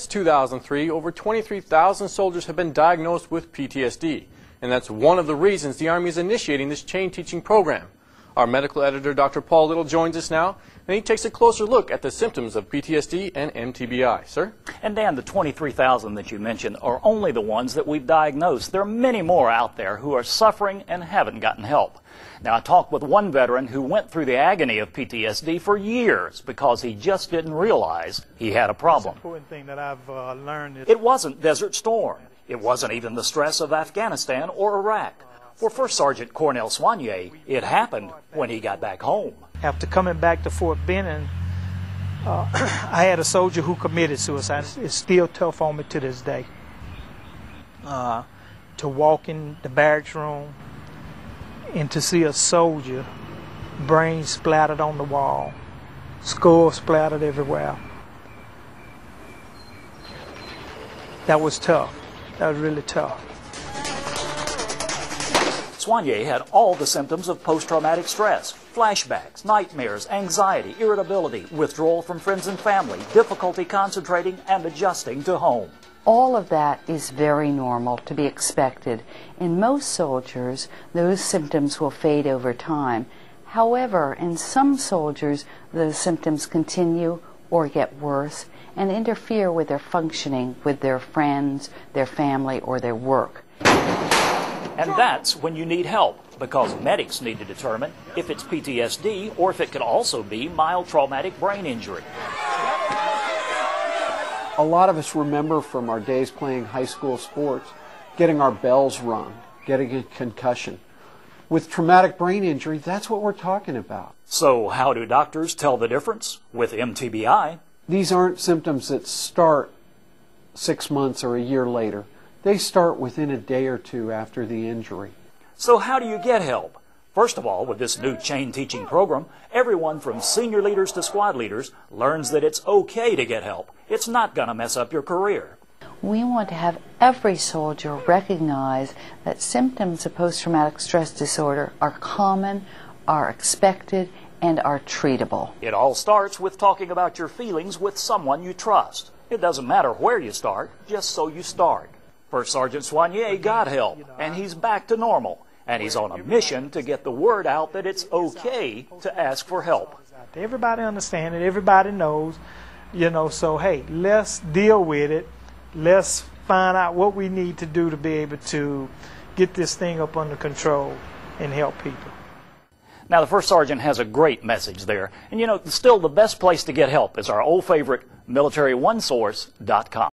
Since 2003, over 23,000 soldiers have been diagnosed with PTSD, and that's one of the reasons the Army is initiating this chain teaching program. Our medical editor, Dr. Paul Little, joins us now, and he takes a closer look at the symptoms of PTSD and MTBI. Sir? And Dan, the 23,000 that you mentioned are only the ones that we've diagnosed. There are many more out there who are suffering and haven't gotten help. Now, I talked with one veteran who went through the agony of PTSD for years because he just didn't realize he had a problem. The important thing that I've learned is it wasn't Desert Storm. It wasn't even the stress of Afghanistan or Iraq. For First Sergeant Cornell Swanier, it happened when he got back home. after coming back to Fort Benning, I had a soldier who committed suicide. It's still tough on me to this day. To walk in the barracks room and to see a soldier, brains splattered on the wall, skull splattered everywhere. That was tough. That was really tough. Swanier had all the symptoms of post-traumatic stress: flashbacks, nightmares, anxiety, irritability, withdrawal from friends and family, difficulty concentrating and adjusting to home. All of that is very normal, to be expected. In most soldiers, those symptoms will fade over time. However, in some soldiers, those symptoms continue or get worse and interfere with their functioning with their friends, their family, or their work. And that's when you need help, because medics need to determine if it's PTSD or if it could also be mild traumatic brain injury. A lot of us remember from our days playing high school sports getting our bells rung, getting a concussion. With traumatic brain injury, that's what we're talking about. So how do doctors tell the difference with MTBI? These aren't symptoms that start 6 months or a year later. They start within a day or two after the injury. So how do you get help? First of all, with this new chain teaching program, everyone from senior leaders to squad leaders learns that it's okay to get help. It's not going to mess up your career. We want to have every soldier recognize that symptoms of post-traumatic stress disorder are common, are expected, and are treatable. It all starts with talking about your feelings with someone you trust. It doesn't matter where you start, just so you start. First Sergeant Swanier got help, and he's back to normal. And he's on a mission to get the word out that it's okay to ask for help. Everybody understands it, everybody knows, so hey, let's deal with it. Let's find out what we need to do to be able to get this thing up under control and help people. Now, the First Sergeant has a great message there. And still the best place to get help is our old favorite, militaryonesource.com.